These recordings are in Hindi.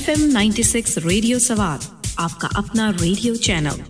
FM 96 रेडियो सवार, आपका अपना radio channel.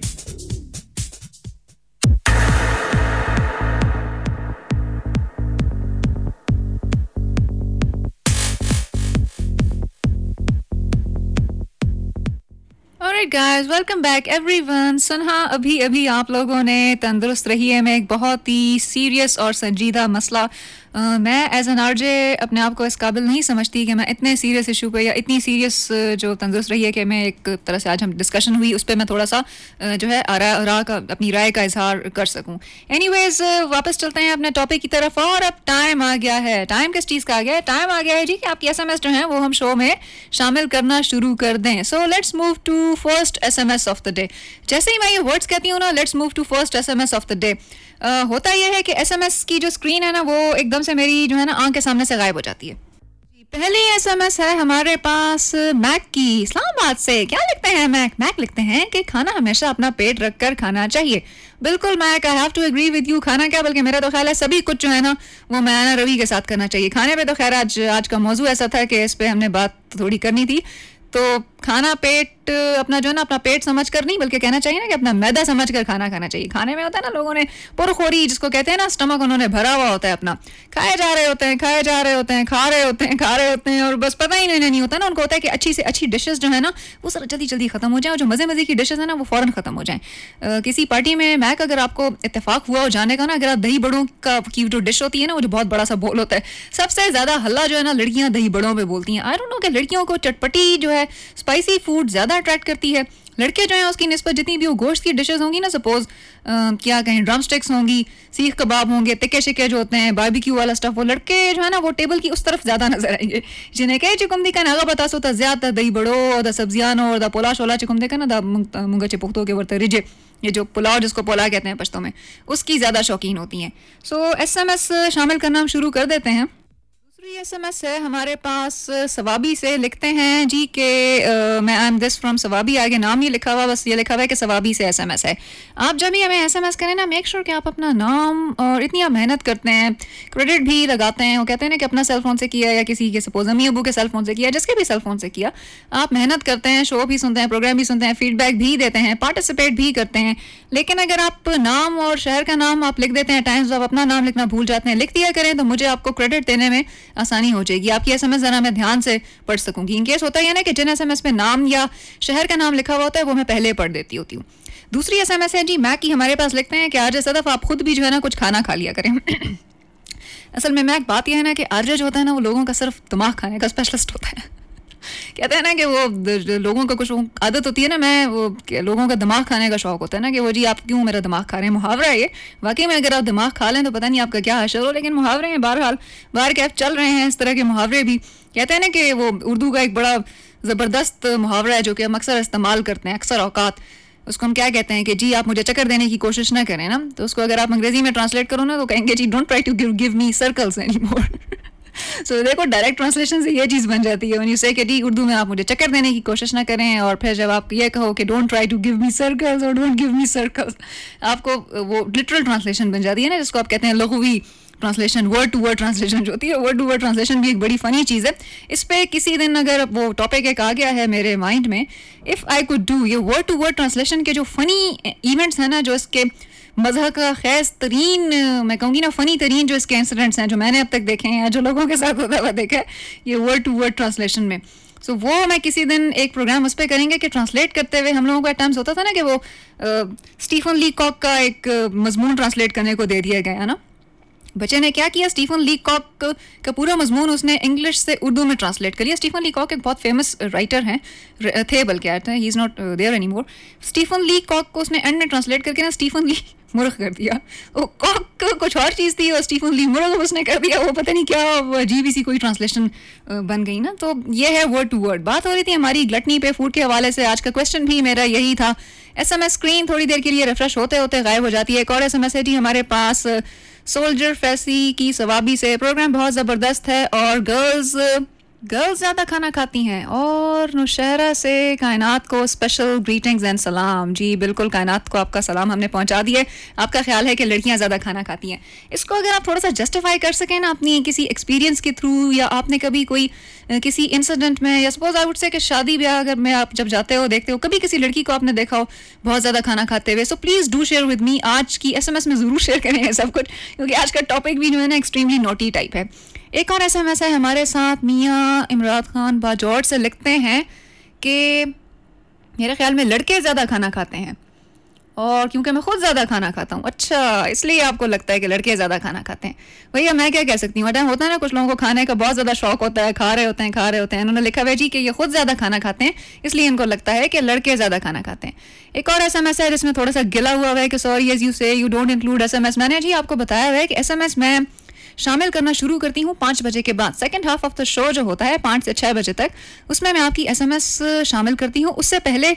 Alright guys, welcome back everyone. सुना अभी आप लोगों ने तंदुरुस्त रहिए में एक बहुत ही सीरियस और संजीदा मसला मैं एज एन आरजे अपने आप को इस काबिल नहीं समझती कि मैं इतने सीरियस इशू पे या इतनी सीरियस जो तंदुरुस्त रही है कि मैं एक तरह से आज हम डिस्कशन हुई उस पर मैं थोड़ा सा जो है अपनी राय का इजहार कर सकूं। एनीवेज वापस चलते हैं अपने टॉपिक की तरफ और अब टाइम आ गया है। टाइम किस चीज़ का आ गया है? टाइम आ गया है जी कि आपकी SMS जो हैं वो हम शो में शामिल करना शुरू कर दें। So let's move to first SMS of the day. जैसे ही मैं ये वर्ड्स कहती हूँ ना, let's move to first SMS of the day, होता यह है कि SMS की जो स्क्रीन है ना वो एकदम से मेरी जो है ना आंख के सामने से गायब हो जाती है। पहली SMS है हमारे पास मैक की, इस्लामाबाद से। क्या लिखते हैं मैक लिखते हैं कि खाना हमेशा अपना पेट रख कर खाना चाहिए। बिल्कुल Mac, I have to agree with you. खाना क्या बल्कि मेरा तो ख्याल है सभी कुछ जो है ना वो मैं रवि के साथ करना चाहिए। खाने पे तो खैर आज का मौजू ऐसा था कि इस पे हमने बात थोड़ी करनी थी। तो खाना पेट अपना जो है ना अपना पेट समझ कर नहीं बल्कि कहना चाहिए ना कि अपना मैदा समझ कर खाना खाना चाहिए। खाने में होता है ना लोगों ने पुरखोरी जिसको कहते हैं ना, स्टमक उन्होंने भरा हुआ होता है अपना, खाए जा रहे होते हैं खा रहे होते हैं और बस पता ही नहीं होता ना उनको। होता है कि अच्छी से अच्छी डिशेस जो है ना वो सर जल्दी खत्म हो जाए और जो मजे की डिशेस है ना वो फौरन खत्म हो जाए। किसी पार्टी में मैक अगर आपको इत्तेफाक हुआ हो जाने का ना, अगर आप दही बड़ों की जो डिश होती है ना वो जो बहुत बड़ा सा बोल होता है, सबसे ज्यादा हल्ला जो है ना लड़कियां दही बड़ों पे बोलती हैं। आई डोंट नो कि लड़कियों को चटपटी जो है स्पाइसी फूड ज्यादा अट्रैक्ट करती है। लड़के जो हैं उसकी निस्बत जितनी भी वो गोश्त की डिशेस होंगी ना, सपोज क्या कहें ड्रम स्टिक्स होंगी, सीख कबाब होंगे, तिक्के शिक्के जो होते हैं बारबेक्यू वाला स्टफ, वो लड़के जो है ना वो टेबल की उस तरफ ज्यादा नजर आएंगे। जिन्हें कहे चिकुमदी का नागा बता सोता ज्यादा दही बड़ो द सब्जियान और द पोला शोला चिकुमदी का ना द मुंगा चिपुख्तो के वर्ते रिजे, ये जो पुलाव जिसको पोला कहते हैं पश्तो में, उसकी ज्यादा शौकीन होती हैं। सो SMS शामिल करना हम शुरू कर देते हैं। दूसरी SMS है हमारे पास सवाबी से। लिखते हैं जी के मैं I am this from Swabi. आगे नाम ही लिखा हुआ, बस ये लिखा हुआ है कि सवाबी से SMS है। आप जब भी हमें SMS करें ना, मेक श्योर कि आप अपना नाम और इतनी आप मेहनत करते हैं, क्रेडिट भी लगाते हैं। वो कहते हैं ना कि अपना सेल फोन से किया या किसी के सपोज अम्मी अबू के सेल फोन से किया, जिसके भी सेल फोन से किया, आप मेहनत करते हैं, शो भी सुनते हैं, प्रोग्राम भी सुनते हैं, फीडबैक भी देते हैं, पार्टिसिपेट भी करते हैं। लेकिन अगर आप नाम और शहर का नाम आप लिख देते हैं, टाइम्स आप अपना नाम लिखना भूल जाते हैं, लिख दिया करें तो मुझे आपको क्रेडिट देने में आसानी हो जाएगी। आपकी SMS जरा मैं ध्यान से पढ़ सकूंगी। इन केस होता है ना कि जिन SMS में नाम या शहर का नाम लिखा हुआ होता है वो मैं पहले पढ़ देती होती हूँ। दूसरी SMS है जी मैक की, हमारे पास लिखते हैं कि आरजे सदफ आप खुद भी जो है ना कुछ खाना खा लिया करें। असल में मैक बात यह है ना कि आरजे जो होता है ना वो लोगों का सिर्फ दिमाग खाने का स्पेशलिस्ट होता है। कहते हैं ना कि वो लोगों का कुछ आदत होती है ना, मैं वो लोगों का दिमाग खाने का शौक होता है ना कि वो जी आप क्यों मेरा दिमाग खा रहे हैं। मुहावरा है ये, वाकई में अगर आप दिमाग खा लें तो पता नहीं आपका क्या हशर हो, लेकिन मुहावरे हैं बहरहाल, बाहर कैफ चल रहे हैं इस तरह के मुहावरे भी। कहते हैं ना कि वो उर्दू का एक बड़ा ज़बरदस्त मुहावरा है जो कि हम अक्सर इस्तेमाल करते हैं, अक्सर औकात। उसको हम क्या कहते हैं कि जी आप मुझे चक्कर देने की कोशिश ना करें ना, तो उसको अगर आप अंग्रेजी में ट्रांसलेट करो ना तो कहेंगे जी don't try to give me circles anymore. So देखो डायरेक्ट ट्रांसलेशन से ये चीज़ बन जाती है, व्हेन यू से कि जी उर्दू में आप मुझे चक्कर देने की कोशिश ना करें, और फिर जब आप ये कहो कि don't try to give me circles और डोंट गिव मी सर्कल्स, आपको वो लिटरल ट्रांसलेशन बन जाती है ना, जिसको आप कहते हैं लघुवी translation, word to word translation जो होती है। वर्ड टू वर्ड ट्रांसलेशन भी एक बड़ी फ़नी चीज़ है। इस पर किसी दिन अगर वो टॉपिक एक आ गया है मेरे माइंड में, इफ़ आई कुड डू ये वर्ड टू वर्ड ट्रांसलेशन के जो फ़नी इवेंट्स हैं ना, जो इसके मज़ा का खैस तरीन, मैं कहूँगी ना फ़नी तरीन जो इसके इंसिडेंट्स हैं जो मैंने अब तक देखे हैं, जो लोगों के साथ होता हुआ देखा है ये वर्ड टू वर्ड ट्रांसलेशन में। सो वो मैं किसी दिन एक प्रोग्राम उस पर करेंगे कि ट्रांसलेट करते हुए हम लोगों को एट टाइम्स होता था ना कि वो स्टीफन लीकॉक का एक मजमून ट्रांसलेट करने को दे दिया गया ना। बच्चे ने क्या किया, स्टीफन लीकॉक का पूरा मजमून उसने इंग्लिश से उर्दू में ट्रांसलेट कर लिया। स्टीफन लीकॉक एक बहुत फेमस राइटर हैं, थे बल्कि he is not there anymore. Stephen Leacock को उसने एंड में ट्रांसलेट करके ना स्टीफन ली मुर्ख कर दिया। वो कॉक कुछ और चीज़ थी और स्टीफन ली मुर्ख उसने कर दिया। वो पता नहीं क्या अजीब सी कोई ट्रांसलेशन बन गई ना। तो ये है वर्ड टू वर्ड। बात हो रही थी हमारी ग्लटनी पे, फूड के हवाले से। आज का क्वेश्चन भी मेरा यही था। SMS स्क्रीन थोड़ी देर के लिए रिफ्रेश होते होते गायब हो जाती है। एक और SMS है जी हमारे पास सोल्जर फैसी की सवाबी से। प्रोग्राम बहुत ज़बरदस्त है और गर्ल्स गर्ल्स ज़्यादा खाना खाती हैं और नुशहरा से कायनात को स्पेशल ग्रीटिंग्स एंड सलाम। जी बिल्कुल, कायनात को आपका सलाम हमने पहुंचा दिए। आपका ख्याल है कि लड़कियां ज़्यादा खाना खाती हैं, इसको अगर आप थोड़ा सा जस्टिफाई कर सकें ना अपनी किसी एक्सपीरियंस के थ्रू, या आपने कभी कोई किसी इंसिडेंट में, या सपोज आई वुड से कि शादी ब्याह अगर में आप जब जाते हो देखते हो कभी किसी लड़की को आपने देखा हो बहुत ज़्यादा खाना खाते हुए, so please do share with me. आज की SMS में ज़रूर शेयर करें सब कुछ, क्योंकि आज का टॉपिक भी जो है ना एक्सट्रीमली नोटी टाइप है। एक और SMS है हमारे साथ, मियाँ इमरान खान बाजौर से लिखते हैं कि मेरे ख्याल में लड़के ज़्यादा खाना खाते हैं, और क्योंकि मैं खुद ज़्यादा खाना खाता हूँ। अच्छा, इसलिए आपको लगता है कि लड़के ज़्यादा खाना खाते हैं। भैया मैं क्या कह सकती हूँ, टाइम होता है ना कुछ लोगों को खाने का बहुत ज़्यादा शौक होता है, खा रहे होते हैं। उन्होंने लिखा हुआ जी कि ये खुद ज़्यादा खाना खाते हैं, इसलिए इनको लगता है कि लड़के ज़्यादा खाना खाते हैं। एक और SMS है जिसमें थोड़ा सा गिला हुआ है कि सॉरी एज यू से यू डोंट इंक्लूड SMS। मैंने जी आपको बताया हुआ है कि SMS मैं शामिल करना शुरू करती हूँ 5 बजे के बाद। Second half of the show जो होता है 5 से 6 बजे तक, उसमें मैं आपकी SMS शामिल करती हूँ। उससे पहले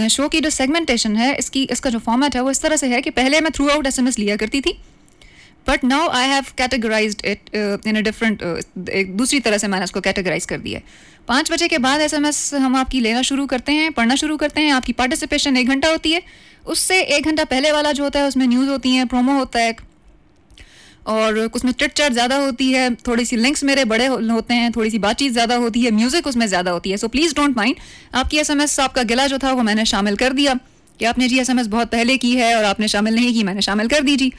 शो की जो सेगमेंटेशन है, इसका जो फॉर्मेट है वो इस तरह से है कि पहले मैं थ्रू आउट SMS लिया करती थी, but now I have categorised it in a different, एक दूसरी तरह से मैंने इसको कैटेगराइज कर दिया है। 5 बजे के बाद SMS हम आपकी लेना शुरू करते हैं, पढ़ना शुरू करते हैं। आपकी पार्टिसिपेशन 1 घंटा होती है, उससे 1 घंटा पहले वाला जो होता है उसमें न्यूज़ होती हैं, प्रोमो होता है, और उसमें चिट चैट ज़्यादा होती है, थोड़ी सी लिंक्स मेरे बड़े होते हैं, थोड़ी सी बातचीत ज़्यादा होती है, म्यूज़िक उसमें ज़्यादा होती है। सो प्लीज़ डोंट माइंड। आपकी SMS आपका गिला जो था वो मैंने शामिल कर दिया कि आपने जी SMS बहुत पहले की है और आपने शामिल नहीं की, मैंने शामिल कर दी जी।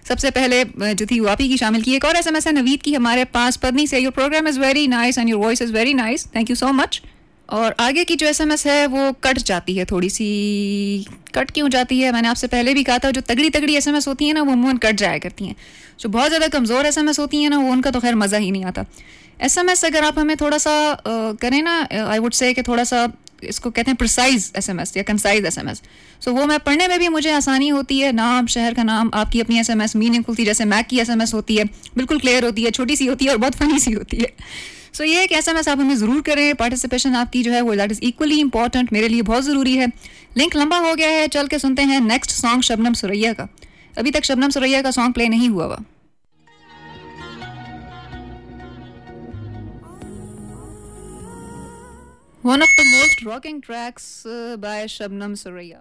सबसे पहले जो थी वो आप ही की शामिल की। एक और SMS है नवीद की हमारे पास, पत्नी से, your programme is very nice and your voice is very nice, thank you so much. और आगे की जो SMS है वो कट जाती है, थोड़ी सी कट क्यों जाती है, मैंने आपसे पहले भी कहा था, जो तगड़ी तगड़ी SMS होती है ना वो अमूमन कट जाया करती हैं। जो बहुत ज़्यादा कमज़ोर SMS होती हैं ना वो उनका तो खैर मज़ा ही नहीं आता। SMS अगर आप हमें थोड़ा सा करें ना, आई वुड से कि थोड़ा सा इसको कहते हैं प्रिसाइज SMS या कंसाइज SMS, सो वो मैं पढ़ने में भी मुझे आसानी होती है। नाम, शहर का नाम, आपकी अपनी SMS मीनिंगफुल थी, जैसे मैक की SMS होती है, बिल्कुल क्लियर होती है, छोटी सी होती है और बहुत फनी सी होती है। सो ये एक SMS आप हमें ज़रूर करें। पार्टिसिपेशन आपकी जो है वो दैट इज़ इक्वली इंपॉर्टेंट, मेरे लिए बहुत ज़रूरी है। लिंक लंबा हो गया है, चल के सुनते हैं नेक्स्ट सॉन्ग शबनम सुरैया का। अभी तक शबनम सुरैया का सॉन्ग प्ले नहीं हुआ हुआ। One of the most rocking tracks by Shabnam Suraya.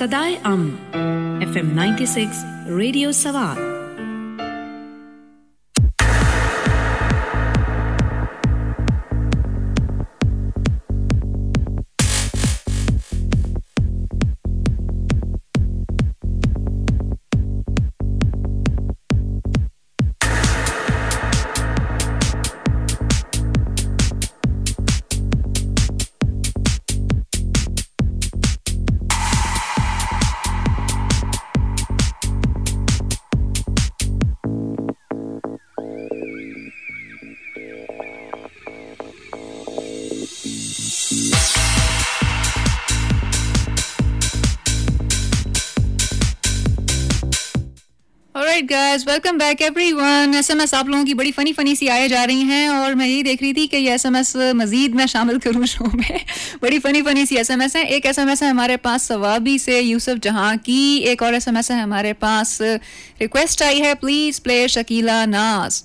Sadaye Aman FM 96 radio सवार। Guys welcome back everyone. SMS आप लोगों की बड़ी फनी सी आए जा रही हैं और मैं यही देख रही थी कि ये एसएमएस मजीद मैं शामिल करूं शो में। बड़ी फनी सी एसएमएस है। एक एसएमएस है हमारे पास सवाबी से यूसुफ जहां की। एक और एसएमएस है हमारे पास, रिक्वेस्ट आई है प्लीज प्ले शकीला नाज।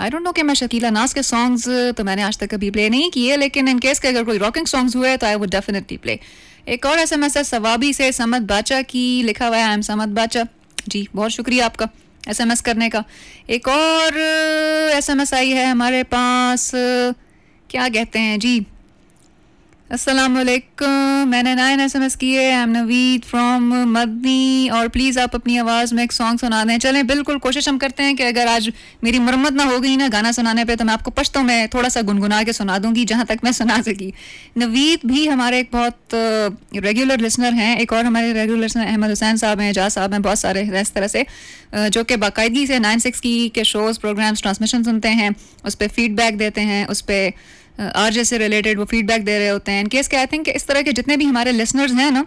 आई डोंट नो कि मैं शकीला नाज के सॉन्ग्स तो मैंने आज तक कभी प्ले नहीं किए, लेकिन इन केस के अगर कोई रॉकिंग सॉन्ग्स हुए तो आई वुड डेफिनेटली प्ले। एक और एसएमएस है सवाबी से समद बाचा की, लिखा हुआ है आई एम समद बाचा। जी बहुत शुक्रिया आपका एसएमएस करने का। एक और एसएमएस आई है हमारे पास, क्या कहते हैं जी, अस्सलाम वालेकुम, मैंने 9 एसएमएस किए। I am Naveed from Madni और प्लीज़ आप अपनी आवाज़ में एक सॉन्ग सुना दें। चलें बिल्कुल कोशिश हम करते हैं कि अगर आज मेरी मुरम्मत ना हो गई ना गाना सुनाने पे तो मैं आपको पश्तो में थोड़ा सा गुनगुना के सुना दूंगी जहाँ तक मैं सुना सकी। नवीद भी हमारे एक बहुत रेगुलर लिसनर हैं। एक और हमारे रेगुलर लिसनर अहमद हुसैन साहब हैं, एजाज साहब हैं, बहुत सारे इस तरह से जो कि बाकायदगी से 96 के शोज़ प्रोग्राम्स ट्रांसमिशन सुनते हैं, उस पर फीडबैक देते हैं, उस पर आरजे से रिलेटेड वो फीडबैक दे रहे होते हैं। इन केस के आई थिंक इस तरह के जितने भी हमारे लिसनर्स हैं ना,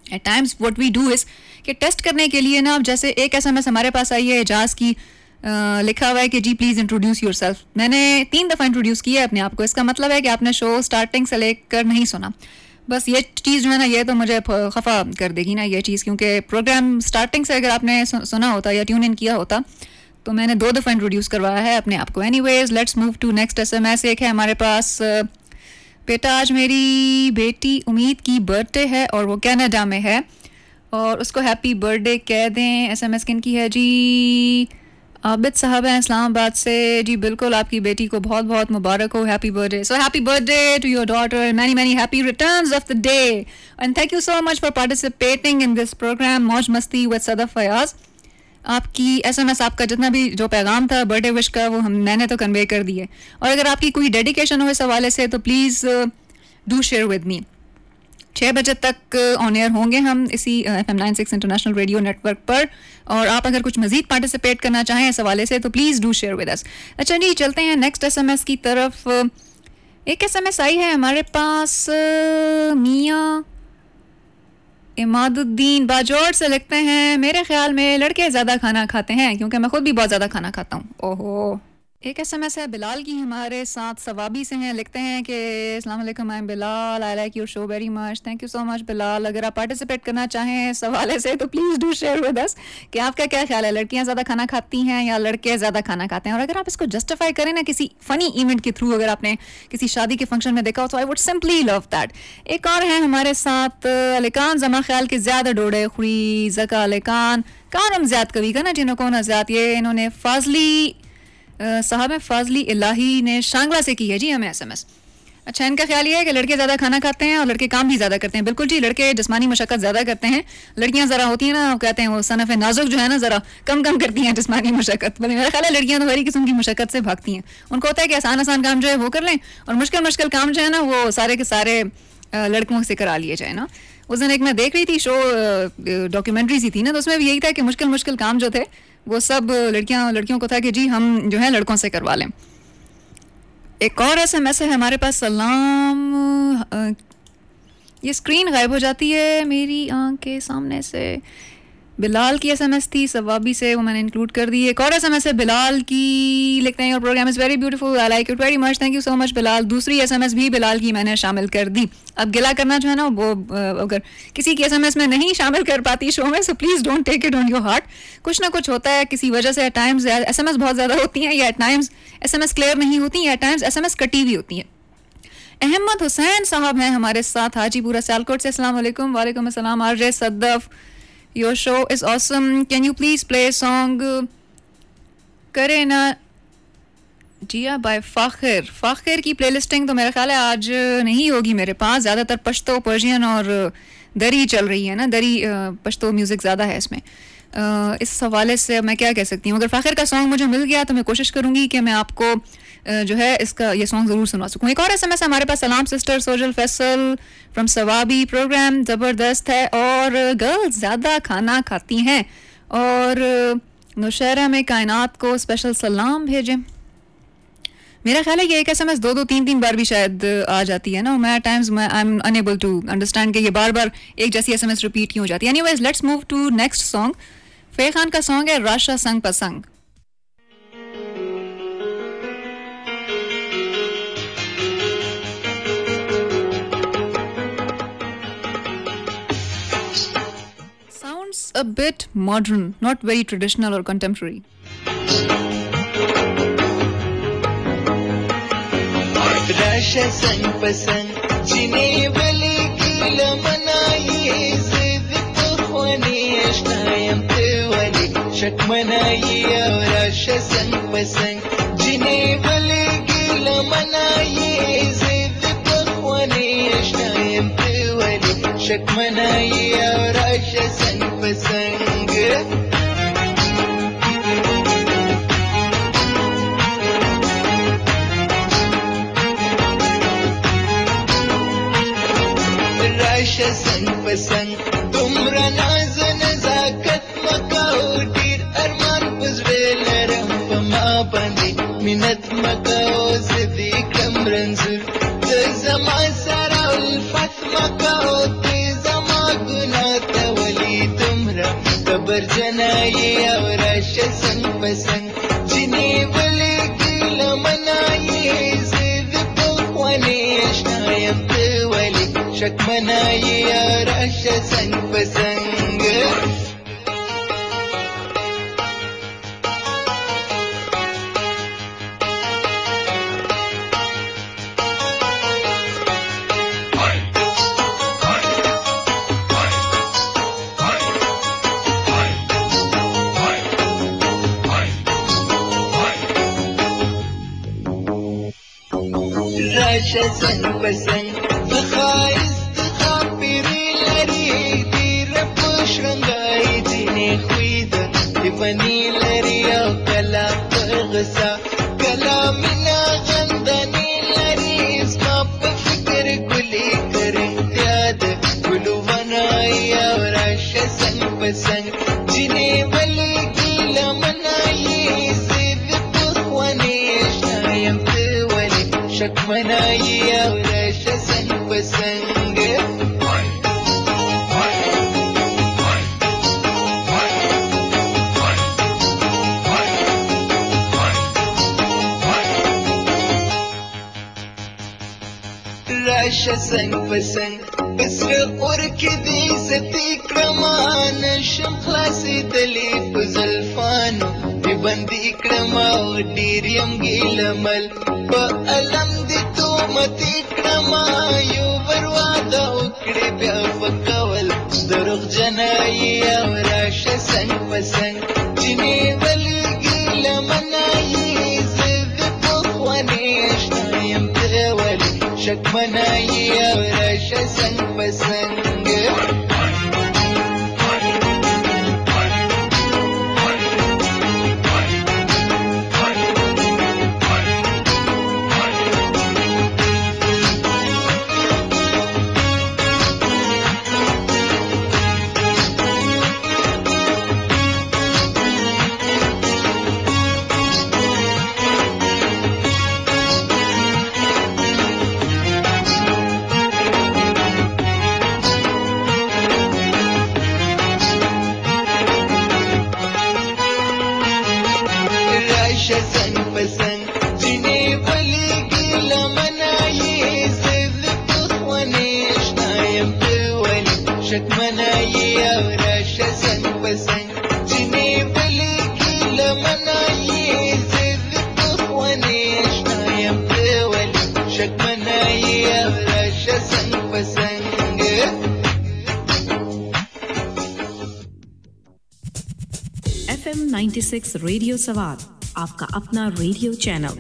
at times what we do is कि टेस्ट करने के लिए ना, अब जैसे एक एसएमएस हमारे पास आई है एजाज की, लिखा हुआ है कि जी प्लीज़ इंट्रोड्यूस योरसेल्फ। मैंने 3 दफ़ा इंट्रोड्यूस किया है अपने आप को। इसका मतलब है कि आपने शो स्टार्टिंग से लेकर नहीं सुना। बस ये चीज़ जो है ना, ये तो मुझे खफा कर देगी ना ये चीज़, क्योंकि प्रोग्राम स्टार्टिंग से अगर आपने सुना होता या ट्यून इन किया होता तो मैंने 2 दफ़ा इंट्रोड्यूस करवाया है अपने आप को। Anyways let's move to next SMS. एक है हमारे पास, बेटा आज मेरी बेटी उम्मीद की बर्थडे है और वो कनाडा में है और उसको हैप्पी बर्थडे कह दें। एसएमएस किन की है जी, आबिद साहब हैं इस्लामाबाद से। जी बिल्कुल, आपकी बेटी को बहुत बहुत मुबारक हो, happy birthday. So happy birthday to your daughter, many many happy returns of the day and thank you so much for participating in this programme मौज मस्ती विद सदफ फयाज। आपकी एसएमएस, आपका जितना भी जो पैगाम था बर्थडे विश का, वो मैंने तो कन्वे कर दिए। और अगर आपकी कोई डेडिकेशन हो इस हवाले से तो please do share with me. 6 बजे तक ऑन एयर होंगे हम इसी FM 96 इंटरनेशनल रेडियो नेटवर्क पर, और आप अगर कुछ मज़ीद पार्टिसिपेट करना चाहें इस हवाले से तो please do share with us. अच्छा जी, चलते हैं नेक्स्ट एसएमएस की तरफ। एक एसएमएस आई है हमारे पास, मियाँ इमादुद्दीन बाजौर से लिखते हैं, मेरे ख्याल में लड़के ज़्यादा खाना खाते हैं क्योंकि मैं खुद भी बहुत ज़्यादा खाना खाता हूँ। ओहो। एक एसएमएस है बिलाल की हमारे साथ, सवाबी से हैं, लिखते हैं कि अस्सलाम वालेकुम, I am Bilal, I like your show very much, thank you so much Bilal. अगर आप पार्टिसिपेट करना चाहें इस हवाले से तो please do share with us कि आपका क्या ख्याल है, लड़कियां ज़्यादा खाना खाती हैं या लड़के ज़्यादा खाना खाते हैं। और अगर आप इसको जस्टिफाई करें ना किसी फ़नी इवेंट के थ्रू, अगर आपने किसी शादी के फंक्शन में देखा हो तो I would simply love that. एक और है हमारे साथ, अलिकान जमा ख्याल के ज़्यादा डोड़े खुड़ी जका अलिकान कानम ज़्याद कभी का ना जिन्हों को ना ज़्याद, ये इन्होंने फाजली साहब फाजली इलाही ने शांगला से की है जी हमें एसएमएस। अच्छा, इनका ख्याल ये है कि लड़के ज़्यादा खाना खाते हैं और लड़के काम भी ज़्यादा करते हैं। बिल्कुल जी, लड़के जिस्मानी मशक्क़त ज़्यादा करते हैं, लड़कियां ज़रा होती हैं ना, कहते हैं वो सनफ़ नाजुक जो है ना, ज़रा कम करती हैं जिस्मानी मशक्क़त। बल्कि मेरा ख्याल है लड़कियां तो हर किस्म की मशक्क़त से भागती हैं। उनको होता है कि आसान काम जो है वो कर लें और मुश्किल काम जो है ना वो सारे के सारे लड़कों से करा लिए जाए ना। उस दिन एक मैं देख रही थी शो, डॉक्यूमेंट्री सी थी ना, तो उसमें भी यही था कि मुश्किल काम जो थे वो सब लड़कियों को था कि जी हम जो है लड़कों से करवा लें। एक और एसएमएस है हमारे पास, सलाम, ये स्क्रीन गायब हो जाती है मेरी आंख के सामने से। बिलाल की एसएमएस थी सवाबी से, वो मैंने इंक्लूड कर दी। एक और एसएमएस है बिलाल की, लिखते हैं your programme is very beautiful, I like it very much, thank you so much Bilal. दूसरी एसएमएस भी बिलाल की मैंने शामिल कर दी। अब गिला करना जो है ना वो अगर किसी की एसएमएस में नहीं शामिल कर पाती शो में, so please don't take it on your heart. कुछ ना कुछ होता है किसी वजह से, एट टाइम्स एसएमएस बहुत ज़्यादा होती हैं या एट टाइम्स एसएमएस क्लियर नहीं होती, या एट टाइम्स एसएमएस कटी हुई होती हैं। अहमद हुसैन साहब हैं हमारे साथ हाजीपुरा सियालकोट से. अस्सलाम वालेकुम. वालेकुम अस्सलाम. RJ Saddaf, your show is awesome. Can you please play song करे ना जिया बाय फाखिर की प्लेलिस्टिंग तो मेरा ख्याल है आज नहीं होगी मेरे पास. ज़्यादातर पश्तो, पर्शियन और दरी चल रही है ना. दरी पश्तो म्यूज़िक ज़्यादा है इसमें. इस हवाले से मैं क्या कह सकती हूँ, अगर फाखिर का सॉन्ग मुझे मिल गया तो मैं कोशिश करूँगी कि मैं आपको जो है इसका ये सॉन्ग ज़रूर सुनवा सकूँ. एक और SMS है हमारे पास. सलाम sister Sojal Faisal from Swabi. Programme ज़बरदस्त है और गर्ल्स ज़्यादा खाना खाती हैं और नौशहरा में कायनात को स्पेशल सलाम भेजें. मेरा ख्याल है ये एक SMS 2-3 बार भी शायद आ जाती है ना. मैं times I am unable to understand कि ये बार बार एक जैसी SMS रिपीट क्यों हो जाती है. Anyways let's move to next song. फे खान का सॉन्ग है राशा संग पसंग. Sounds a bit modern, not very traditional or contemporary. Rasha संग पसंद जिन्हें भले की लमनाई जिद तो खोने अश्नायम ते वाली शक मनाई. और राशा संग पसंद जिन्हें भले की लमनाई जिद तो खोने अश्नायम ते वाली शक मनाई. और राशा संग पसंद राशा संग पसंद तुमरा नाज नजाकत मकाओ डीर अरमान पुजरे लरम पमा बंदी मिनत मकाओ जिदी कम रंजुर ते जमा सारा उल्फत मकाओ ते जमा गुना तवली तुमरा कबर जनाई. और राशा संग पसंद जिन्हें भले की लमनाई जिद पखवाने अश्नायम ते वाली शक मनाई. और राशा संग पसंद राशा संग पसंद बखाइस खापिरी लरी दीर पुशंगाई जिन्हें खुद बनी लरी कला पगसा कला मिना गंदनी लरी इसका फिक्र गुली करे त्याद गुलू बनाई. और राशा संग पसंद जिन्हें भले की लमनाई जिद पुखवाने शायम ते वाली शक मनाई. और राशा संग पसंद राशा संग पसंद इसर और के दी सती क्रमान शमखलासी दली पुजल्फानो बंदी क्रमाओ डीरियम गिलमल अलम दि तो मती क्रमायो बरवादा उकड़े प्याफकवल दरुग जनाई. और राशा संग पसंद जिन्हें भले गिलमनाई जिद पखवाने अश्नायम ते वाली शक मनाई. और राशा संग पसंद शक मनाई. 96 रेडियो सवार, आपका अपना radio channel.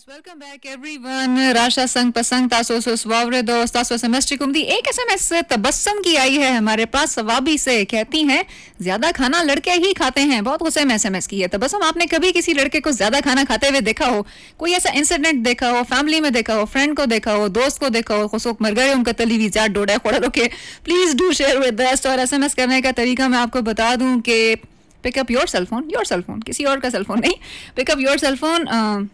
Welcome back everyone. राशा संग पसंग तासो सो स्वावरे दोस्त तासो सेमेस्टर कुमदी एक एसएमएस से तबस्सुम की आई है हमारे पास सवाबी से। कहती हैं ज्यादा खाना लड़के ही खाते हैं। बहुत गुस्से में एसएमएस की है। तबस्सुम, आपने कभी किसी लड़के को ज्यादा खाना खाते हुए देखा हो? कोई ऐसा इंसिडेंट देखा हो, फैमिली में देखा हो, फ्रेंड को देखा हो, दोस्त को देखा हो, खुशोक मर गए उनका तली भी जाट डोडा खोड़ा रोके? Please do share with us. और एसएमएस करने का तरीका मैं आपको बता दूं कि पिक अप योर सेलफोन, किसी और का सेलफोन नहीं, pick up your cellphone,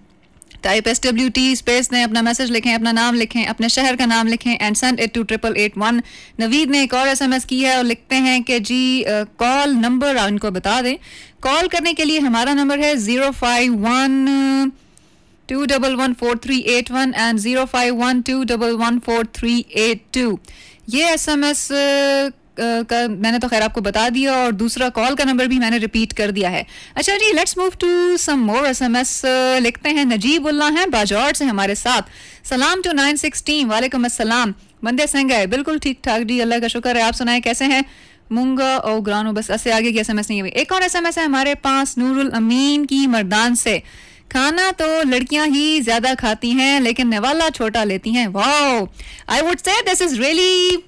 type SWT space दें, अपना मैसेज लिखें, अपना नाम लिखें, अपने शहर का नाम लिखें and send it to 8881। Naveed ने एक और एसएमएस की है और लिखते हैं कि जी कॉल नंबर इनको बता दें। कॉल करने के लिए हमारा नंबर है 051-211-4381 एंड 051-211-4382। ये एसएमएस का मैंने तो खैर आपको बता दिया और दूसरा कॉल का नंबर भी मैंने रिपीट कर दिया है। अच्छा जी, let's move to some more SMS. लिखते हैं नजीबुल्लाह हैं बाजौर से हमारे साथ। सलाम टू 96 टीम। वालेकुम अस्सलाम। बंदे संगे बिल्कुल ठीक ठाक जी, अल्लाह का शुक्र है। आप सुनाएं कैसे हैं? मुंगा और ग्रानो, बस ऐसे आगे की एसएमएस नहीं हुई। एक और एसएमएस है हमारे पास नूरुल अमीन की मर्दान से। खाना तो लड़कियां ही ज्यादा खाती हैं लेकिन निवाला छोटा लेती हैं। Wow, I would say this is really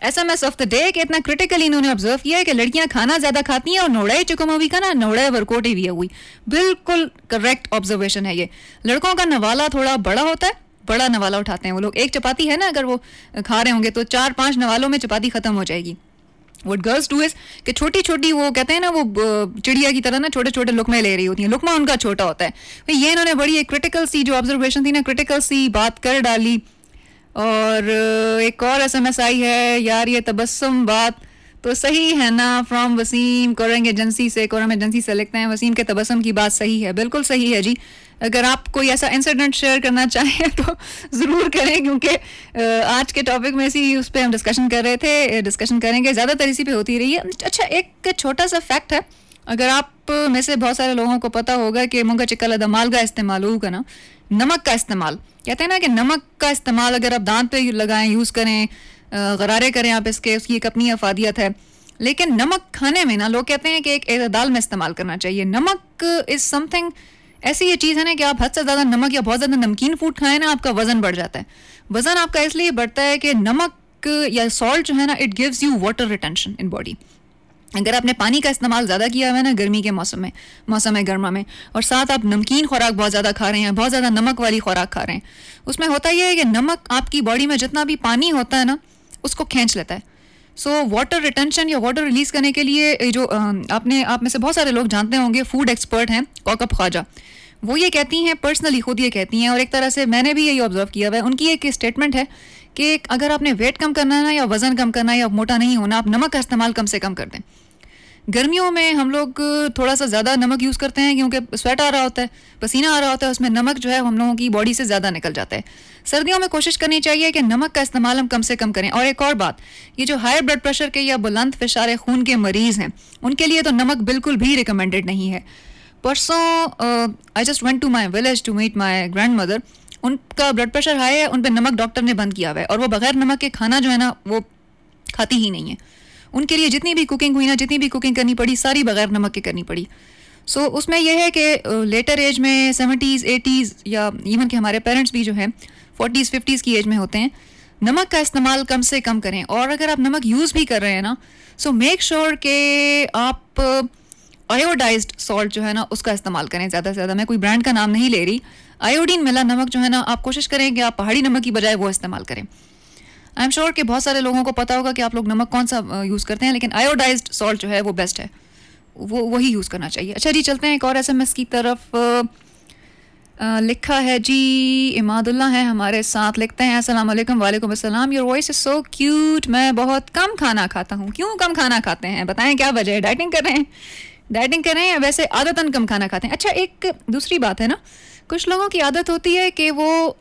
SMS of the day कि इतना क्रिटिकली इन्होंने ऑब्जर्व किया है कि लड़कियां खाना ज्यादा खाती हैं और नोड़े चुकमवी का ना नोड़े वर्कआउट भी हुई। बिल्कुल करेक्ट ऑब्जर्वेशन है ये। लड़कों का नवाला थोड़ा बड़ा होता है, बड़ा नवाला उठाते हैं वो लोग। एक चपाती है ना, अगर वो खा रहे होंगे तो 4-5 नवालों में चपाती खत्म हो जाएगी। What girls do is कि छोटी छोटी, वो कहते हैं ना, वो चिड़िया की तरह ना छोटे छोटे लुकमे ले रही होती हैं, लुकमा उनका छोटा होता है। ये इन्होंने बड़ी एक क्रिटिकल सी जो ऑब्जर्वेशन थी ना, क्रिटिकल सी बात कर डाली। और एक और एसएमएस आई है, यार ये तबस्सुम बात तो सही है ना, फ्रॉम वसीम कोरम एजेंसी से लिखते हैं वसीम के तबस्सुम की बात सही है, बिल्कुल सही है जी। अगर आप कोई ऐसा इंसिडेंट शेयर करना चाहें तो ज़रूर करें, क्योंकि आज के टॉपिक में इसी उस पर हम डिस्कशन कर रहे थे, डिस्कशन करेंगे, ज़्यादातर इसी पे होती रही है। अच्छा, एक छोटा सा फैक्ट है, अगर आप में से बहुत सारे लोगों को पता होगा कि मुंगा चिक्कल दमाल का इस्तेमाल होगा ना, नमक का इस्तेमाल, कहते हैं ना कि नमक का इस्तेमाल अगर आप दांत पे लगाएं, यूज़ करें, गरारे करें आप इसके, उसकी एक अपनी अफादियत है। लेकिन नमक खाने में ना लोग कहते हैं कि एक एतदाल में इस्तेमाल करना चाहिए। नमक इज़ समथिंग, ऐसी ये चीज़ है ना कि आप हद से ज़्यादा नमक या बहुत ज़्यादा नमकीन फूड खाएं ना, आपका वज़न बढ़ जाता है। वज़न आपका इसलिए बढ़ता है कि नमक या सॉल्ट जो है ना, it gives you water retention in body. अगर आपने पानी का इस्तेमाल ज़्यादा किया हुआ है ना गर्मी के मौसम में गर्मा में, और साथ आप नमकीन खुराक बहुत ज़्यादा खा रहे हैं, बहुत ज़्यादा नमक वाली खुराक खा रहे हैं, उसमें होता यह है कि नमक आपकी बॉडी में जितना भी पानी होता है ना उसको खींच लेता है। सो वाटर रिटेंशन या वाटर रिलीज़ करने के लिए जो आप में से बहुत सारे लोग जानते होंगे, फूड एक्सपर्ट हैं कौकब ख्वाजा, वो ये कहती हैं, पर्सनली खुद ये कहती हैं, और एक तरह से मैंने भी यही ऑब्जर्व किया हुआ है। उनकी एक स्टेटमेंट है कि अगर आपने वेट कम करना है ना, या वज़न कम करना है, या मोटा नहीं होना, आप नमक का इस्तेमाल कम से कम कर दें। गर्मियों में हम लोग थोड़ा सा ज़्यादा नमक यूज़ करते हैं क्योंकि स्वेट आ रहा होता है, पसीना आ रहा होता है, उसमें नमक जो है हम लोगों की बॉडी से ज़्यादा निकल जाता है। सर्दियों में कोशिश करनी चाहिए कि नमक का इस्तेमाल हम कम से कम करें। और एक और बात, ये जो हाई ब्लड प्रेशर के या बुलंद फिशार खून के मरीज़ हैं, उनके लिए तो नमक बिल्कुल भी रिकमेंडेड नहीं है। परसों I just went to my village to meet my grandmother. उनका ब्लड प्रेशर हाई है, उन पर नमक डॉक्टर ने बंद किया हुआ है, और वो बगैर नमक के खाना जो है ना वो खाती ही नहीं है। उनके लिए जितनी भी कुकिंग हुई ना, जितनी भी कुकिंग करनी पड़ी, सारी बगैर नमक के करनी पड़ी। सो उसमें यह है कि लेटर एज में 70s 80s या इवन कि हमारे पेरेंट्स भी जो है 40s 50s की एज में होते हैं, नमक का इस्तेमाल कम से कम करें। और अगर आप नमक यूज़ भी कर रहे हैं ना, सो मेक श्योर कि आप आयोडाइज्ड सॉल्ट जो है ना उसका इस्तेमाल करें ज़्यादा से ज़्यादा। मैं कोई ब्रांड का नाम नहीं ले रही, आयोडीन मिला नमक जो है ना, आप कोशिश करें कि आप पहाड़ी नमक की बजाय वो इस्तेमाल करें। आई एम श्योर कि बहुत सारे लोगों को पता होगा कि आप लोग नमक कौन सा यूज़ करते हैं, लेकिन आयोडाइज्ड सॉल्ट जो है वो बेस्ट है, वो वही यूज़ करना चाहिए. अच्छा जी, चलते हैं एक और SMS की तरफ. लिखा है जी, इमादुल्ला है हमारे साथ. लिखते हैं अस्सलाम वालेकुम. वालेकुम अस्सलाम. Your voice is so cute. मैं बहुत कम खाना खाता हूँ. क्यों कम खाना खाते हैं, बताएं क्या वजह है? डाइटिंग कर रहे हैं? डाइटिंग कर रहे हैं या वैसे आदतन कम खाना खाते हैं? अच्छा, एक दूसरी बात है ना, कुछ लोगों की आदत होती है कि वो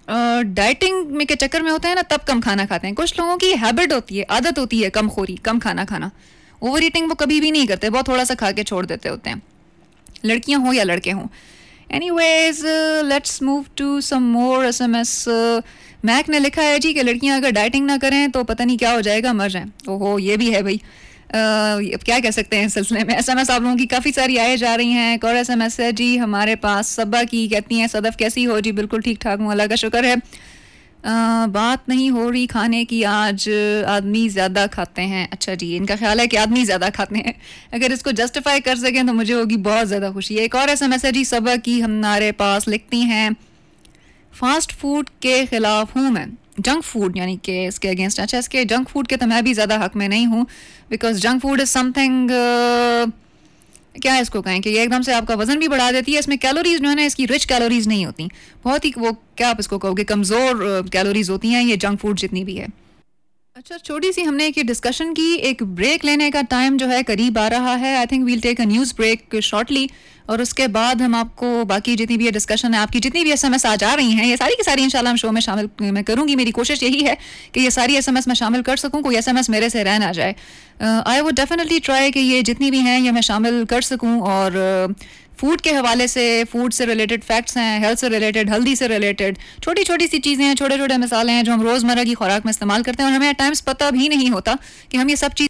डाइटिंग में के चक्कर में होते हैं ना, तब कम खाना खाते हैं. कुछ लोगों की हैबिट होती है, आदत होती है कम खोरी, कम खाना खाना. ओवर ईटिंग वो कभी भी नहीं करते, बहुत थोड़ा सा खा के छोड़ देते होते हैं, लड़कियां हों या लड़के हों. Anyways, let's move to some more SMS. Mac ने लिखा है जी कि लड़कियां अगर डाइटिंग ना करें तो पता नहीं क्या हो जाएगा, मर जाएं. ओहो, ये भी है भाई. अब क्या कह सकते हैं इस सिलसिले में. SMS आप लोगों की काफ़ी सारी आए जा रही हैं. एक और SMS है जी हमारे पास, सबा की. कहती हैं सदफ कैसी हो जी? बिल्कुल ठीक ठाक हूँ, अल्लाह का शुक्र है. बात नहीं हो रही खाने की आज, आदमी ज़्यादा खाते हैं. अच्छा जी, इनका ख्याल है कि आदमी ज़्यादा खाते हैं. अगर इसको जस्टिफाई कर सकें तो मुझे होगी बहुत ज़्यादा खुशी. एक और SMS है जी सबा की हमारे पास. लिखती हैं फास्ट फूड के ख़िलाफ़ हूँ मैं, जंक फूड यानी कि इसके अगेंस्ट. अच्छा, इसके जंक फूड के तो मैं भी ज़्यादा हक में नहीं हूँ, because junk food is something, क्या इसको कहें कि ये एकदम से आपका वज़न भी बढ़ा देती है. इसमें कैलोरीज जो है ना, इसकी रिच कैलोरीज नहीं होती, बहुत ही वो क्या आप इसको कहोगे, कमज़ोर कैलोरीज होती हैं ये जंक फूड जितनी भी है. अच्छा, छोटी सी हमने एक डिस्कशन की. एक ब्रेक लेने का टाइम जो है करीब आ रहा है. I think we'll take a news break shortly, और उसके बाद हम आपको बाकी जितनी भी ये डिस्कशन है, आपकी जितनी भी SMS आ जा रही हैं, ये सारी की सारी इंशाल्लाह हम शो में शामिल मैं करूँगी. मेरी कोशिश यही है कि ये सारी SMS मैं शामिल कर सकूँ, कोई SMS मेरे से रह ना जाए. आई वुड डेफिनेटली ट्राई कि ये जितनी भी हैं ये मैं शामिल कर सकूँ. और फूड के हवाले से, फूड से रिलेटेड फैक्ट्स हैं, हेल्थ से रिलेटेड, हल्दी से रिलेटेड, छोटी छोटी सी चीज़ें हैं, छोटे छोटे मिसालें हैं जो हम रोज़मर्रा की खुराक में इस्तेमाल करते हैं और हमें एट टाइम्स पता भी नहीं होता कि हम ये सब चीज़.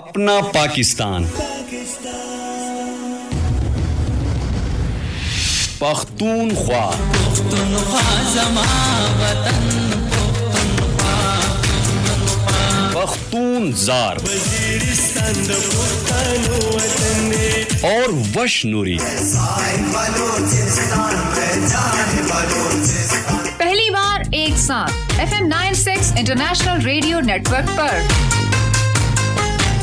अपना पाकिस्तान पख्तूनख्वा पख्तून जार और वशनूरी. पहली बार एक साथ FM 96 इंटरनेशनल रेडियो नेटवर्क पर.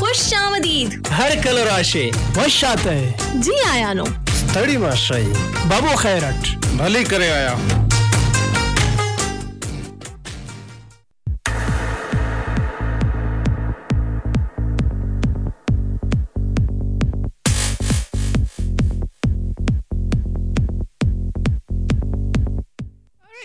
खुश आमदीद. हर कल राशे वश आता है जी आया नो थड़ी माशाई बाबू खैरट भली करे आया.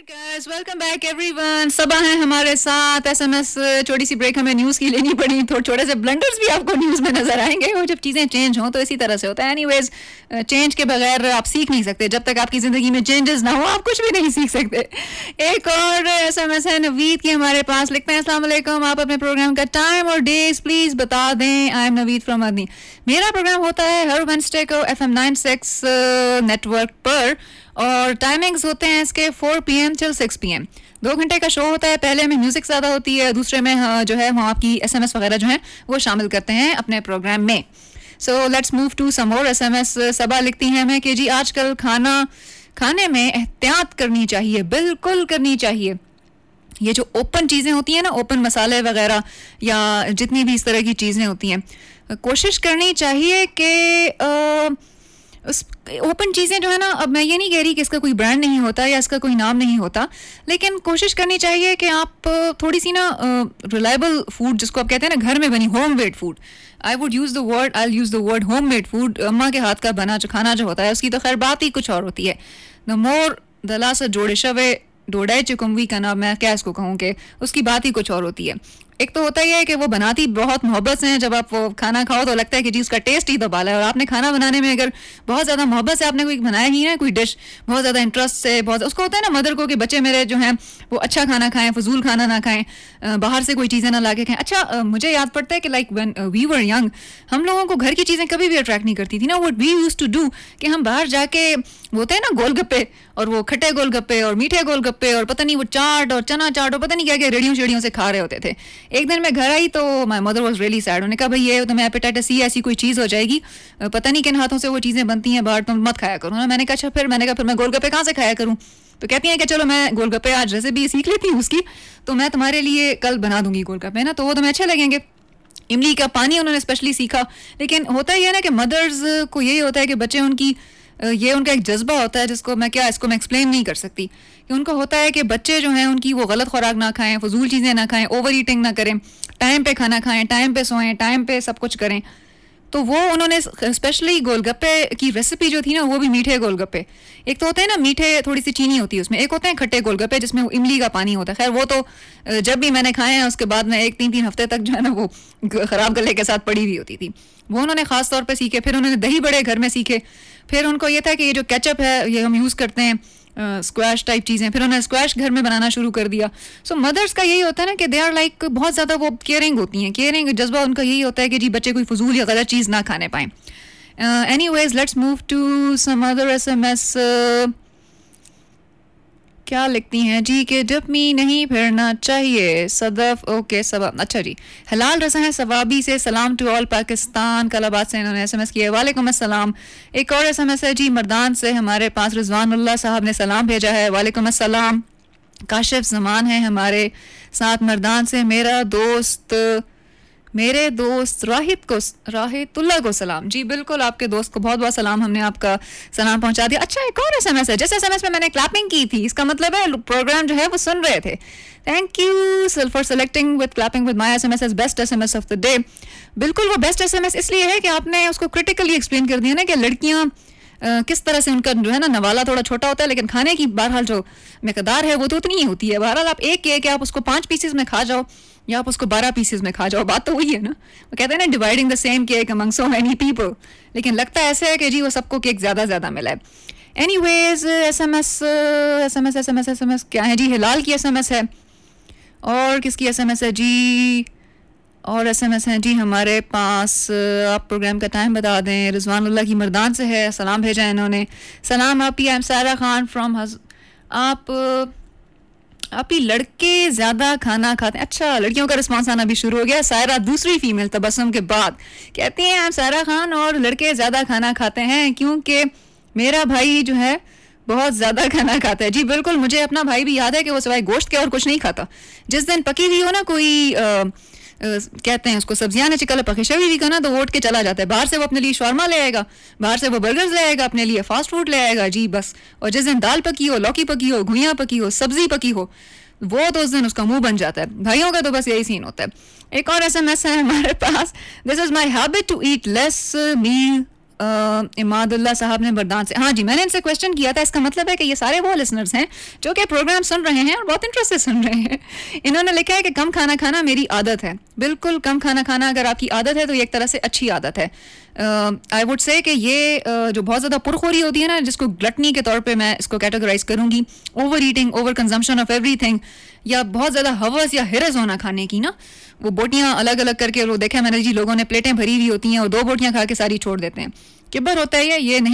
guys, welcome back everyone. सबा हैं हमारे साथ. SMS छोटी सी ब्रेक हमें न्यूज़ की लेनी पड़ी. थोड़े छोटे से ब्लंडर्स भी आपको न्यूज़ में नजर आएंगे. और जब चीज़ें चेंज हों तो इसी तरह से होता है. एनीवेज, चेंज के बगैर आप सीख नहीं सकते. जब तक आपकी ज़िंदगी में चेंजेस ना हो आप कुछ भी नहीं सीख सकते. एक और SMS है नवीद की हमारे पास. लिखते हैं अस्सलाम वालेकुम, आप अपने प्रोग्राम का टाइम और डेज प्लीज़ बता दें. I am Naveed from Madani. मेरा प्रोग्राम होता है हर वेडनेसडे को FM 96 नेटवर्क पर और टाइमिंग्स होते हैं इसके 4 PM till 6 PM. 2 घंटे का शो होता है. पहले में म्यूजिक ज़्यादा होती है, दूसरे में जो है वहाँ आपकी SMS वगैरह जो है वो शामिल करते हैं अपने प्रोग्राम में. So let's move to some more SMS. Saba लिखती हैं हमें कि जी आजकल खाने में एहतियात करनी चाहिए, बिल्कुल करनी चाहिए. ये जो ओपन चीज़ें होती हैं ना, ओपन मसाले वगैरह या जितनी भी इस तरह की चीज़ें होती हैं, कोशिश करनी चाहिए कि उस ओपन चीज़ें जो है ना, अब मैं ये नहीं कह रही कि इसका कोई ब्रांड नहीं होता या इसका कोई नाम नहीं होता, लेकिन कोशिश करनी चाहिए कि आप थोड़ी सी ना रिलायबल फूड, जिसको आप कहते हैं ना घर में बनी home made food. I use the word home made food. अम्मा के हाथ का बना जो खाना जो होता है उसकी तो खैर बात ही कुछ और होती है. द मोर द लासा जोड़े शवे डोडाई चुकम्वी का नाम, मैं क्या इसको कहूँ कि उसकी बात ही कुछ और होती है. एक तो होता ही है कि वो बनाती बहुत मोहब्बत से हैं. जब आप वो खाना खाओ तो लगता है कि जी उसका टेस्ट ही तो बाला है. और आपने खाना बनाने में अगर बहुत ज़्यादा मोहब्बत से आपने कोई बनाया ही ना, कोई डिश बहुत ज़्यादा इंटरेस्ट से, बहुत उसको होता है ना मदर को कि बच्चे मेरे जो हैं वो अच्छा खाना खाएं, फजूल खाना ना खाएं, बाहर से कोई चीज़ें ना ला के खाएं. अच्छा, मुझे याद पड़ता है कि like when we were young, हम लोगों को घर की चीज़ें कभी भी अट्रैक्ट नहीं करती थी ना. What we used to do कि हम बाहर जाके होते हैं ना गोलगप्पे, और वो खट्टे गोलगप्पे और मीठे गोलगप्पे और पता नहीं वो चाट और चना चाट और पता नहीं क्या क्या रेडियों शेडियों से खा रहे होते थे. एक दिन मैं घर आई तो my mother was really sad. उन्होंने कहा भाई ये तो मैं हेपेटाइटिस सी ऐसी कोई चीज़ हो जाएगी, पता नहीं किन हाथों से वो चीज़ें बनती हैं बाहर, तुम मत खाया करो. मैंने कहा अच्छा, फिर मैं गोलगप्पे कहाँ से खाया करूँ. तो कहती हैं कि चलो मैं गोलगप्पे आज रेसिपी सीख लेती हूँ उसकी, तो मैं तुम्हारे लिए कल बना दूंगी गोलगप्पे ना, तो वो तुम्हें अच्छे लगेंगे. इमली का पानी उन्होंने स्पेशली सीखा. लेकिन होता ही है ना कि मदर्स को यही होता है कि बच्चे उनकी ये उनका एक जज्बा होता है जिसको मैं एक्सप्लेन नहीं कर सकती, कि उनको होता है कि बच्चे जो हैं उनकी वो गलत खुराक ना खाएं, फजूल चीज़ें ना खाएं, ओवर ईटिंग ना करें, टाइम पे खाना खाएं, टाइम पे सोएं, टाइम पे सब कुछ करें. तो वो उन्होंने स्पेशली गोलगप्पे की रेसिपी जो थी ना, वो भी मीठे गोलगप्पे. एक तो होते हैं ना मीठे, थोड़ी सी चीनी होती है उसमें, एक होते हैं खट्टे गोलगप्पे जिसमें वो इमली का पानी होता है. खैर वो तो जब भी मैंने खाए हैं उसके बाद में 1-3 हफ्ते तक जो है ना वो ख़राब गले के साथ पड़ी हुई होती थी. वो उन्होंने ख़ास तौर पे सीखे. फिर उन्होंने दही बड़े घर में सीखे. फिर उनको ये था कि ये जो केचप है ये हम यूज़ करते हैं, स्क्वैश टाइप चीज़ें, फिर उन्होंने स्क्वैश घर में बनाना शुरू कर दिया. सो मदर्स का यही होता है ना कि दे आर लाइक बहुत ज़्यादा वो केयरिंग होती हैं. केयरिंग जज्बा उनका यही होता है कि जी बच्चे कोई फजूल या गलत चीज़ ना खाने पाएँ. Anyways, let's move to some other SMS. क्या लिखती हैं जी कि जब मी नहीं फिरना चाहिए सदफ. ओके सवाब, अच्छा जी. हलाल रसा है सवाबी से सलाम टू ऑल पाकिस्तान. कलाबाद से इन्होंने SMS किया. वालेकुम अस्सलाम. एक और SMS है जी मर्दान से, हमारे पास रिजवानुल्लाह साहब ने सलाम भेजा है. वालेकुम अस्सलाम. काशिफ जमान है हमारे साथ मर्दान से. मेरे दोस्त राहितुल्लाह को सलाम. जी बिल्कुल, आपके दोस्त को बहुत बहुत सलाम. हमने आपका सलाम पहुंचा दिया. अच्छा, एक और SMS है. जिस SMS में मैंने क्लैपिंग की थी, इसका मतलब है प्रोग्राम जो है वो सुन रहे थे. Thank you for selecting with clapping with my SMS as best SMS of the day. बिल्कुल, वो बेस्ट SMS इसलिए है कि आपने उसको क्रिटिकली एक्सप्लेन कर दिया ना कि लड़कियाँ किस तरह से उनका जो है ना नवाला थोड़ा छोटा होता है, लेकिन खाने की बहरहाल जो मकदार है वो तो उतनी ही होती है. बहरहाल आप एक के आप उसको 5 पीसेस में खा जाओ या आप उसको 12 पीसेस में खा जाओ, बात तो वही है ना. वो कहते हैं ना dividing the same cake among so many people. लेकिन लगता ऐसे है कि जी वो सबको केक ज़्यादा मिला है. एनीवेज, SMS क्या है जी. हिलाल की SMS है. और किसकी SMS है जी. और SMS हैं जी हमारे पास. आप प्रोग्राम का टाइम बता दें. रिजवानुल्लाह की मर्दान से है, सलाम भेजा है इन्होंने. सलाम आप ही. आई एम सारा खान फ्रॉम आप ही लड़के ज़्यादा खाना खाते हैं. अच्छा, लड़कियों का रिस्पॉन्स आना भी शुरू हो गया. सायरा दूसरी फीमेल तबस्सुम के बाद कहती हैं आई एम सारा खान और लड़के ज़्यादा खाना खाते हैं क्योंकि मेरा भाई जो है बहुत ज़्यादा खाना खाता है. जी बिल्कुल, मुझे अपना भाई भी याद है कि वो सिवाय गोश्त के और कुछ नहीं खाता. जिस दिन पकी हुई हो ना कोई कहते हैं उसको सब्जियां ने चिकल पखेशवी भी करना, तो वो उठ के चला जाता है. बाहर से वो अपने लिए शौरमा ले आएगा, बाहर से वो बर्गर्स ले आएगा, अपने लिए फास्ट फूड ले आएगा जी बस. और जिस दिन दाल पकी हो, लौकी पकी हो, घुइयाँ पकी हो, सब्जी पकी हो, वो तो उस दिन उसका मुंह बन जाता है. भाइयों का तो बस यही सीन होता है. एक और SMS है हमारे पास. This is my habit to eat less meal Imadullah साहब ने बरदान से, हाँ जी, मैंने इनसे क्वेश्चन किया था, इसका मतलब है कि ये सारे वो लिसनर्स हैं जो कि प्रोग्राम सुन रहे हैं और बहुत इंटरेस्ट से सुन रहे हैं। इन्होंने लिखा है कि कम खाना खाना मेरी आदत है। बिल्कुल, कम खाना खाना अगर आपकी आदत है तो ये एक तरह से अच्छी आदत है। आई वुड से कि ये जो बहुत ज़्यादा पुरखोरी होती है ना, जिसको ग्लटनी के तौर पे मैं इसको कैटेगराइज करूँगी, over eating, over consumption of everything, या बहुत ज़्यादा हवस या हिरस होना खाने की ना, वो बोटियाँ अलग अलग करके, वो देखा मैंने जी, लोगों ने प्लेटें भरी हुई होती हैं और 2 बोटियाँ खा के सारी छोड़ देते हैं। किब्बर होता है ये नहीं।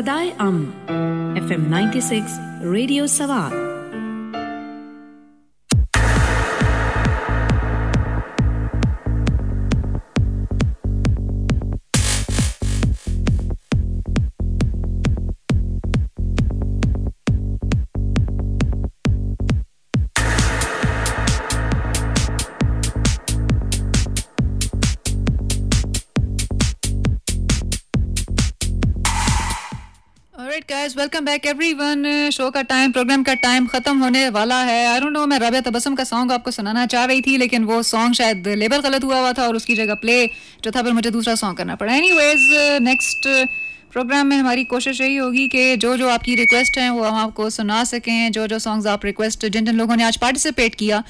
सदाए अमन FM 96 रेडियो सवार। guys, welcome back everyone. Show का टाइम, प्रोग्राम का टाइम ख़त्म होने वाला है. आई डोंट नो, मैं राबिया तबस्सुम का सॉन्ग आपको सुनाना चाह रही थी, लेकिन वो सॉन्ग शायद लेबल गलत हुआ था और उसकी जगह प्ले जो था, फिर मुझे दूसरा सॉन्ग करना पड़ा. एनीवेज, नेक्स्ट प्रोग्राम में हमारी कोशिश यही होगी कि जो जो आपकी रिक्वेस्ट हैं वो हम आपको सुना सकें. जो जो सॉन्ग्स आप रिक्वेस्ट, जिन जिन लोगों ने आज पार्टिसिपेट किया,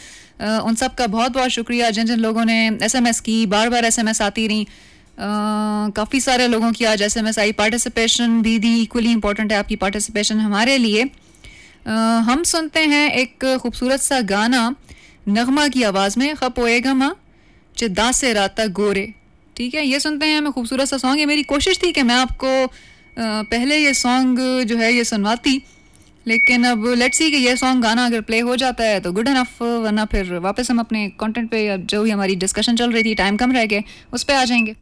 उन सब का बहुत बहुत शुक्रिया. जिन जिन लोगों ने SMS की, बार बार SMS आती रही, काफ़ी सारे लोगों की आज SMS आई. पार्टिसिपेशन भी दी, इक्वली इम्पोर्टेंट है आपकी पार्टिसिपेशन हमारे लिए. हम सुनते हैं एक खूबसूरत सा गाना नगमा की आवाज़ में, खपोएगा माँ चिदा से राता गोरे. ठीक है, ये सुनते हैं. मैं खूबसूरत सा सॉन्ग है. मेरी कोशिश थी कि मैं आपको पहले ये सॉन्ग जो है ये सुनवाती, लेकिन अब लेट्स सी कि ये सॉन्ग गाना अगर प्ले हो जाता है तो गुड इनफ, वरना फिर वापस हम अपने कंटेंट पे, जो भी हमारी डिस्कशन चल रही थी, टाइम कम रह गए, उस पर आ जाएंगे.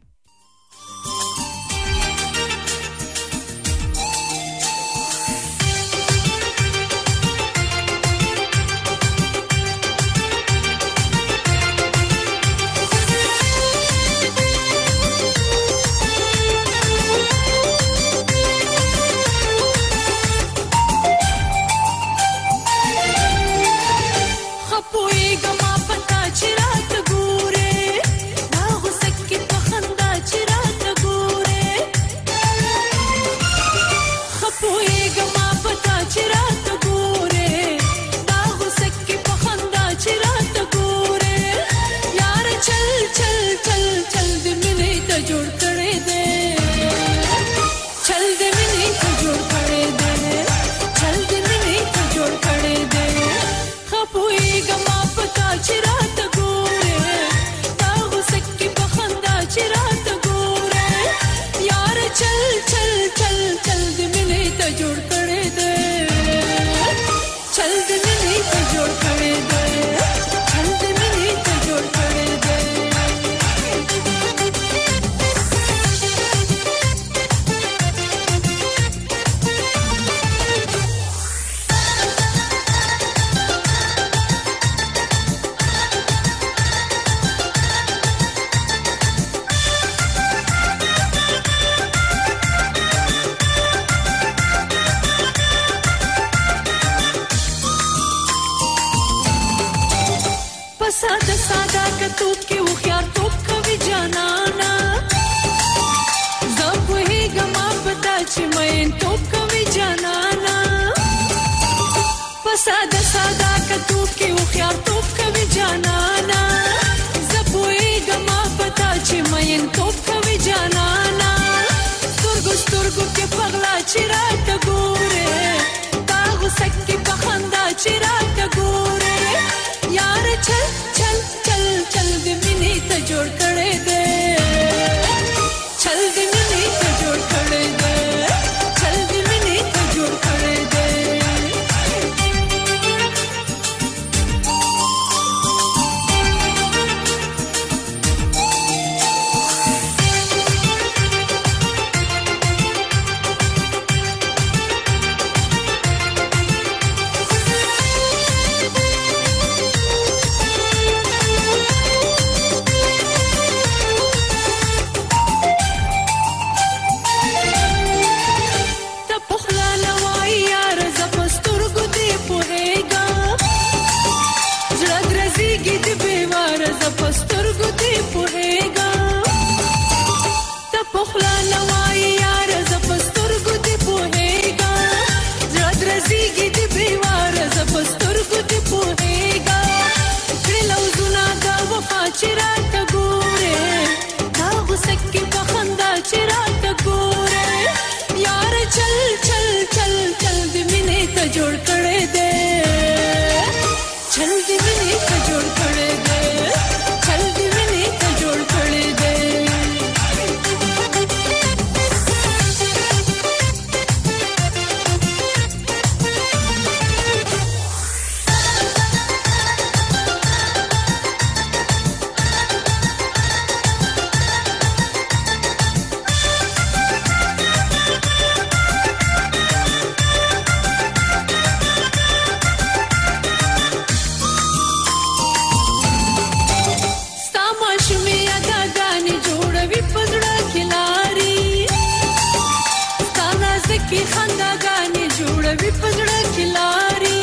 विपजड़ा खिलारी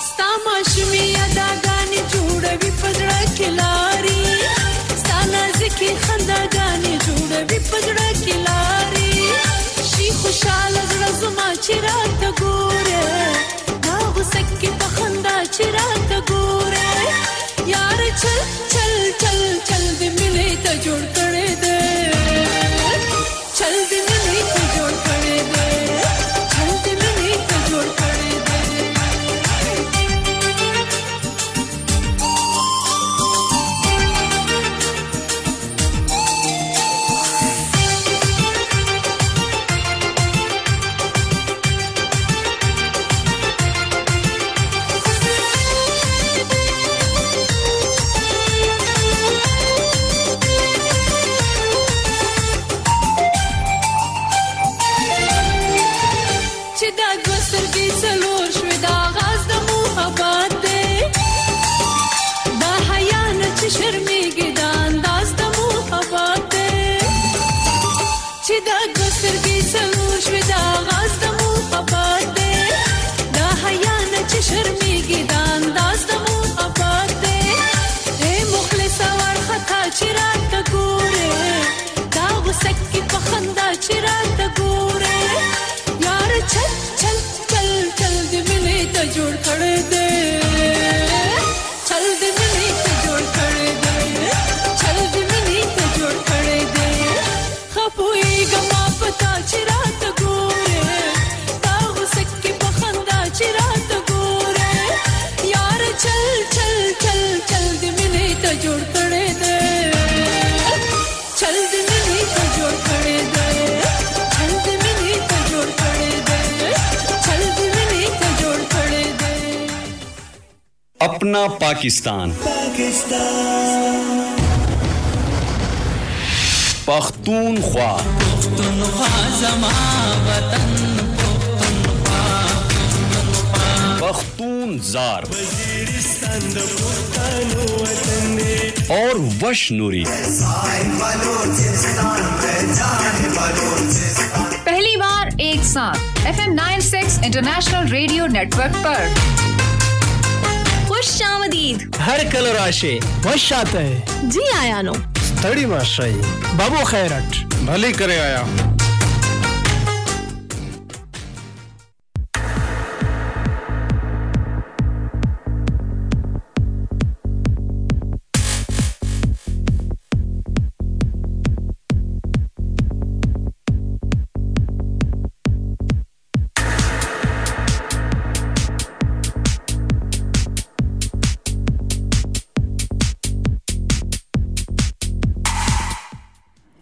स्तामाशमी अदा गानी जोड़ विपजड़ा खिलारी स्ताना जिकी खंदा गानी जोड़ विपजड़ा खिलारी शी खुशाल जड़ा जुमा चिरात गोरे ना गुस्की पखंदा चिरात गोरे यार चल चल चल चल दे मिले तो जोड़ करे दे चल दे मिले तो जोड़ करे दे चल दे मिले तो जोड़ करे दे शर्मीगी दांदाज दमू हवाते चिदा गसर की सलूश विदा गाज दमू हवाते दा हयान च शर्मीगी दांदाज दमू हवाते ए मुखलिसा वर खता चिरात गोरे दा गुसकी पखंदा चिरात गोरे यार चल चल चल चल दे मिले तो जोड़ खड़े दे चल दे मिले तो जोड़ खड़े दे चल दे मिले तो जोड़ खड़े दे खपुई गमा पता चिरात गोरे ताऊ सक्की पखंदा चिरात गोरे यार चल चल चल चल दे मिले तो जोड़ खड़े दे चल दे मिले तो जोड़ खड़े दे चल दे मिले तो जोड़ खड़े दे चल दे मिले तो जोड़ खड़े दे अपना पाकिस्तान पख्तूनख्वा पख्तूनजार और वशनूरी पहली बार एक साथ FM 96 इंटरनेशनल रेडियो नेटवर्क पर खुश आमदीद हर कलर आशे वशात है जी आया नो तड़ी माशाई बाबू खैरट भली करे आया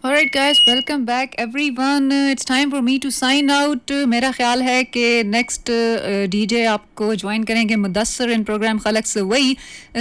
Alright guys, welcome back everyone. It's time for me to sign out. मेरा ख्याल है कि next DJ आपको ज्वाइन करेंगे मुदस्सर इन प्रोग्राम खलक से वही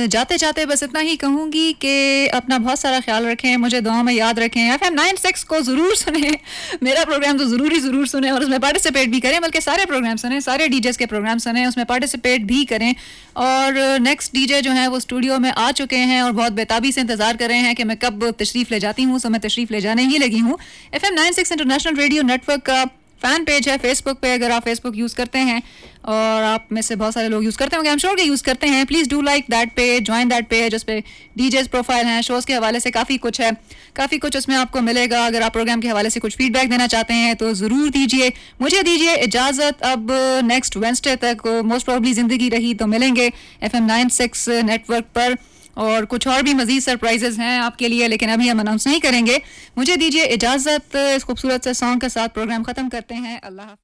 जाते जाते बस इतना ही कहूँगी कि अपना बहुत सारा ख्याल रखें, मुझे दुआ में याद रखें। FM 96 को ज़रूर सुने, मेरा प्रोग्राम तो ज़रूर सुने और उसमें पार्टिसिपेट भी करें, बल्कि सारे प्रोग्राम सुने, सारे DJs के प्रोग्राम सुने, उसमें पार्टिसिपेट भी करें। और नेक्स्ट DJ जो है वो स्टूडियो में आ चुके हैं और बहुत बेताबी से इंतज़ार कर रहे हैं कि मैं कब तशरीफ़ ले जाती हूँ। सो मैं तशरीफ़ ले जाने ही लगी हूँ। FM 96 इंटरनेशनल रेडियो नेटवर्क का फैन पेज है फेसबुक पे, अगर आप फेसबुक यूज़ करते हैं और आप में से बहुत सारे लोग यूज़ करते होंगे, आई एम श्योर कि यूज़ करते हैं, please do like that page, join that page. उस पर डीजेस प्रोफाइल हैं, शोज़ के हवाले से काफ़ी कुछ है, काफ़ी कुछ उसमें आपको मिलेगा। अगर आप प्रोग्राम के हवाले से कुछ फीडबैक देना चाहते हैं तो ज़रूर दीजिए। मुझे दीजिए इजाज़त, अब नेक्स्ट वेडनेसडे तक मोस्ट प्रॉब्ली ज़िंदगी रही तो मिलेंगे FM 96 नेटवर्क पर, और कुछ और भी मज़ीद सरप्राइजेज़ हैं आपके लिए, लेकिन अभी हम अनाउंस नहीं करेंगे। मुझे दीजिए इजाज़त, इस खूबसूरत से सॉन्ग के साथ प्रोग्राम ख़त्म करते हैं। अल्लाह।